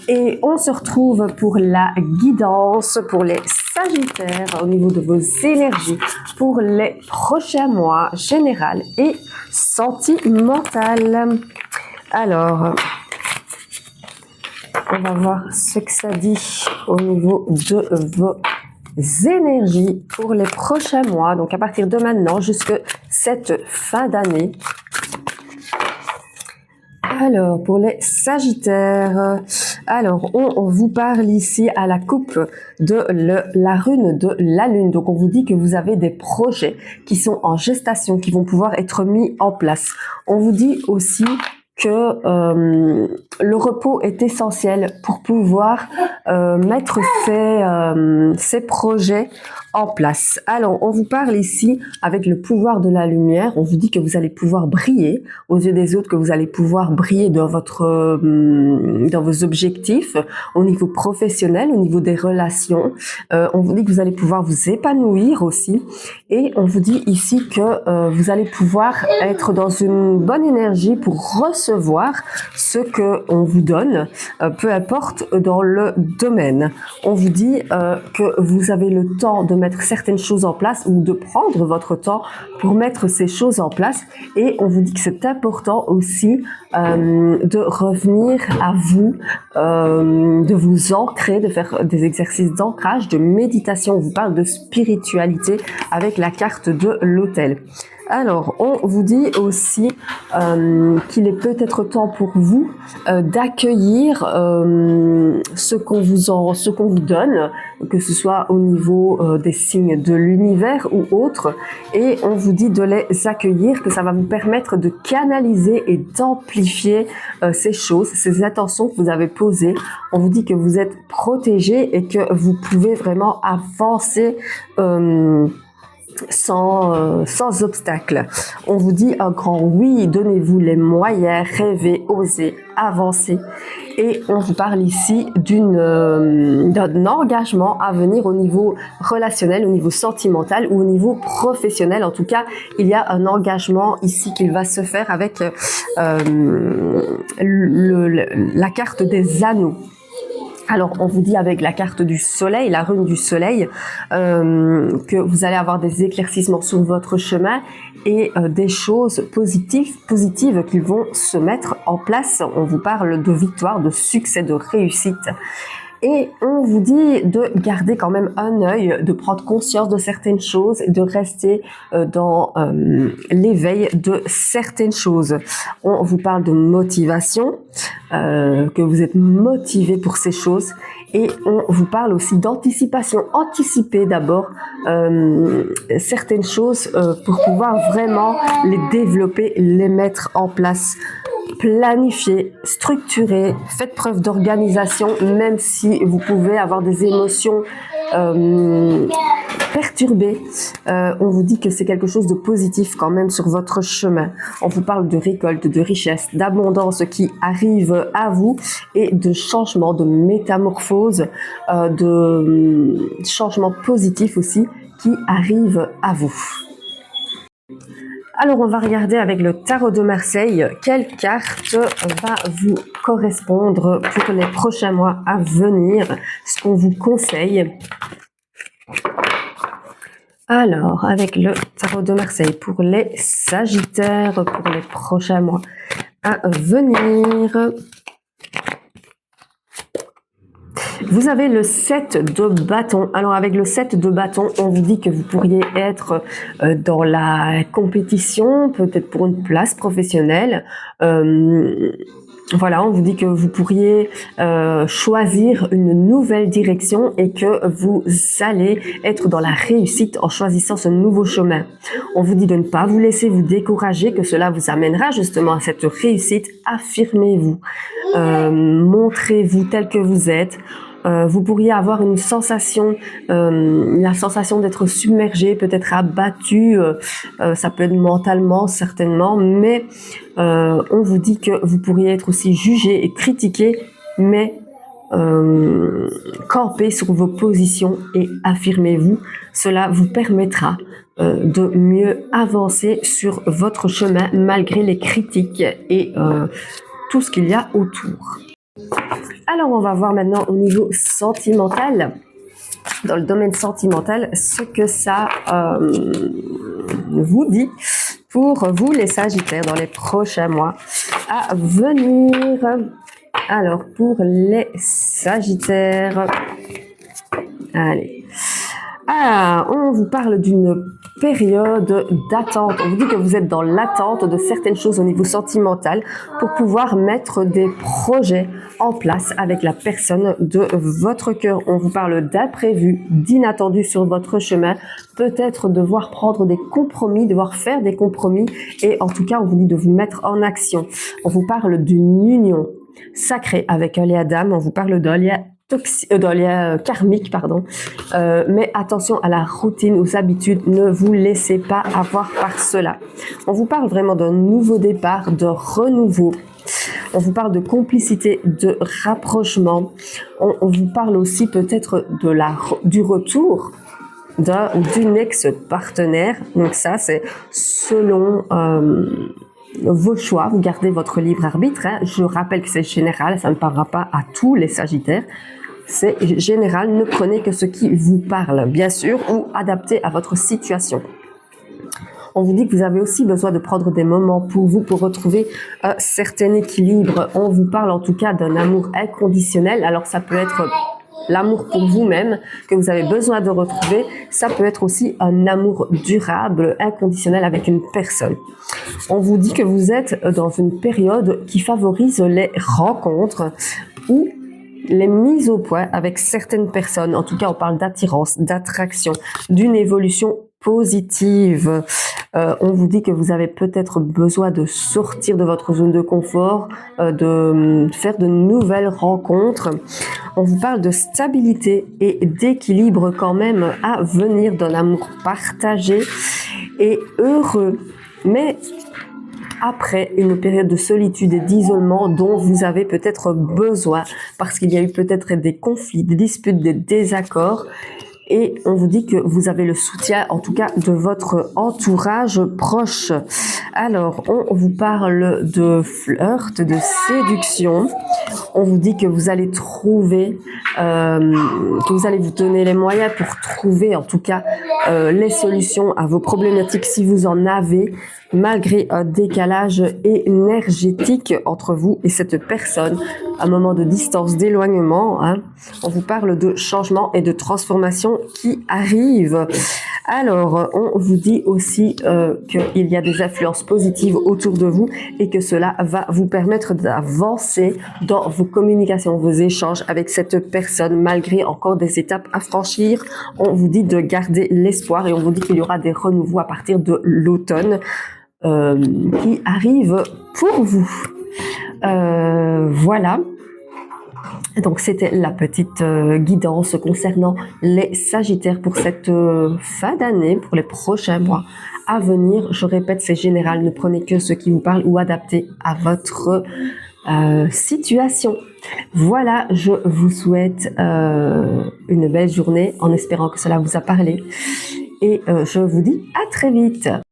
Et on se retrouve pour la guidance pour les Sagittaires au niveau de vos énergies pour les prochains mois, général et sentimental. Alors, on va voir ce que ça dit au niveau de vos énergies pour les prochains mois, donc à partir de maintenant jusqu'à cette fin d'année. Alors, pour les Sagittaires, alors on vous parle ici à la coupe de la rune de la lune. Donc, on vous dit que vous avez des projets qui sont en gestation, qui vont pouvoir être mis en place. On vous dit aussi que le repos est essentiel pour pouvoir mettre ces projets en place. Alors, on vous parle ici avec le pouvoir de la lumière. On vous dit que vous allez pouvoir briller aux yeux des autres, que vous allez pouvoir briller dans dans vos objectifs, au niveau professionnel, au niveau des relations. On vous dit que vous allez pouvoir vous épanouir aussi. Et on vous dit ici que vous allez pouvoir être dans une bonne énergie pour recevoir ce que on vous donne, peu importe dans le domaine. On vous dit que vous avez le temps de mettre certaines choses en place ou de prendre votre temps pour mettre ces choses en place. Et on vous dit que c'est important aussi de revenir à vous, de vous ancrer, de faire des exercices d'ancrage, de méditation. On vous parle de spiritualité avec la carte de l'autel. Alors, on vous dit aussi qu'il est peut-être temps pour vous d'accueillir ce qu'on vous donne, que ce soit au niveau des signes de l'univers ou autre, et on vous dit de les accueillir, que ça va vous permettre de canaliser et d'amplifier ces choses, ces intentions que vous avez posées. On vous dit que vous êtes protégé et que vous pouvez vraiment avancer sans obstacle. On vous dit un grand oui, donnez-vous les moyens, rêvez, osez, avancez. Et on vous parle ici d'un engagement à venir au niveau relationnel, au niveau sentimental ou au niveau professionnel. En tout cas, il y a un engagement ici qui va se faire avec la carte des anneaux. Alors, on vous dit avec la carte du soleil, la rune du soleil, que vous allez avoir des éclaircissements sur votre chemin et des choses positives qui vont se mettre en place. On vous parle de victoire, de succès, de réussite. Et on vous dit de garder quand même un œil, de prendre conscience de certaines choses, de rester dans l'éveil de certaines choses. On vous parle de motivation, que vous êtes motivé pour ces choses. Et on vous parle aussi d'anticipation. Anticipez d'abord certaines choses pour pouvoir vraiment les développer, les mettre en place. Planifiez, structurez, faites preuve d'organisation, même si vous pouvez avoir des émotions perturbées. On vous dit que c'est quelque chose de positif quand même sur votre chemin. On vous parle de récolte, de richesse, d'abondance qui arrive à vous et de changement, de métamorphose, de changement positif aussi qui arrive à vous. Alors, on va regarder avec le tarot de Marseille quelle carte va vous correspondre pour les prochains mois à venir, ce qu'on vous conseille. Alors, avec le tarot de Marseille pour les Sagittaires, pour les prochains mois à venir. Vous avez le 7 de bâton. Alors avec le 7 de bâton, on vous dit que vous pourriez être dans la compétition, peut-être pour une place professionnelle. Voilà, on vous dit que vous pourriez choisir une nouvelle direction et que vous allez être dans la réussite en choisissant ce nouveau chemin. On vous dit de ne pas vous laisser vous décourager, que cela vous amènera justement à cette réussite. Affirmez-vous, montrez-vous tel que vous êtes. Vous pourriez avoir une sensation, la sensation d'être submergé, peut-être abattu, ça peut être mentalement certainement, mais on vous dit que vous pourriez être aussi jugé et critiqué, mais campez sur vos positions et affirmez-vous. Cela vous permettra de mieux avancer sur votre chemin malgré les critiques et tout ce qu'il y a autour. Alors, on va voir maintenant au niveau sentimental, dans le domaine sentimental, ce que ça vous dit pour vous les Sagittaires dans les prochains mois à venir. Alors, pour les Sagittaires, allez. Ah, on vous parle d'une période d'attente. On vous dit que vous êtes dans l'attente de certaines choses au niveau sentimental pour pouvoir mettre des projets en place avec la personne de votre cœur. On vous parle d'imprévus, d'inattendus sur votre chemin, peut-être devoir prendre des compromis, devoir faire des compromis et en tout cas, on vous dit de vous mettre en action. On vous parle d'une union sacrée avec un lien d'âme, on vous parle d'un lien karmique, pardon. Mais attention à la routine, aux habitudes, ne vous laissez pas avoir par cela. On vous parle vraiment d'un nouveau départ, de renouveau. On vous parle de complicité, de rapprochement. On vous parle aussi peut-être du retour d'un ou d'une ex-partenaire. Donc ça, c'est selon vos choix, vous gardez votre libre arbitre. Hein. Je rappelle que c'est général, ça ne parlera pas à tous les Sagittaires. C'est général, ne prenez que ce qui vous parle, bien sûr, ou adapté à votre situation. On vous dit que vous avez aussi besoin de prendre des moments pour vous, pour retrouver un certain équilibre. On vous parle en tout cas d'un amour inconditionnel. Alors ça peut être l'amour pour vous-même que vous avez besoin de retrouver. Ça peut être aussi un amour durable, inconditionnel avec une personne. On vous dit que vous êtes dans une période qui favorise les rencontres ou les mises au point avec certaines personnes. En tout cas, on parle d'attirance, d'attraction, d'une évolution positive. On vous dit que vous avez peut-être besoin de sortir de votre zone de confort, de faire de nouvelles rencontres. On vous parle de stabilité et d'équilibre quand même à venir, d'un amour partagé et heureux. Mais après une période de solitude et d'isolement dont vous avez peut-être besoin parce qu'il y a eu peut-être des conflits, des disputes, des désaccords. Et on vous dit que vous avez le soutien, en tout cas, de votre entourage proche. Alors, on vous parle de flirt, de séduction. On vous dit que vous allez trouver, que vous allez vous donner les moyens pour trouver, en tout cas, les solutions à vos problématiques si vous en avez, malgré un décalage énergétique entre vous et cette personne, un moment de distance, d'éloignement. Hein. On vous parle de changement et de transformation qui arrivent. Alors, on vous dit aussi qu'il y a des influences positives autour de vous et que cela va vous permettre d'avancer dans vos communications, vos échanges avec cette personne, malgré encore des étapes à franchir. On vous dit de garder l'espoir et on vous dit qu'il y aura des renouveaux à partir de l'automne qui arrivent pour vous. Voilà. Donc c'était la petite guidance concernant les Sagittaires pour cette fin d'année, pour les prochains mois à venir. Je répète, c'est général, ne prenez que ce qui vous parle ou adapté à votre situation. Voilà, je vous souhaite une belle journée en espérant que cela vous a parlé et je vous dis à très vite.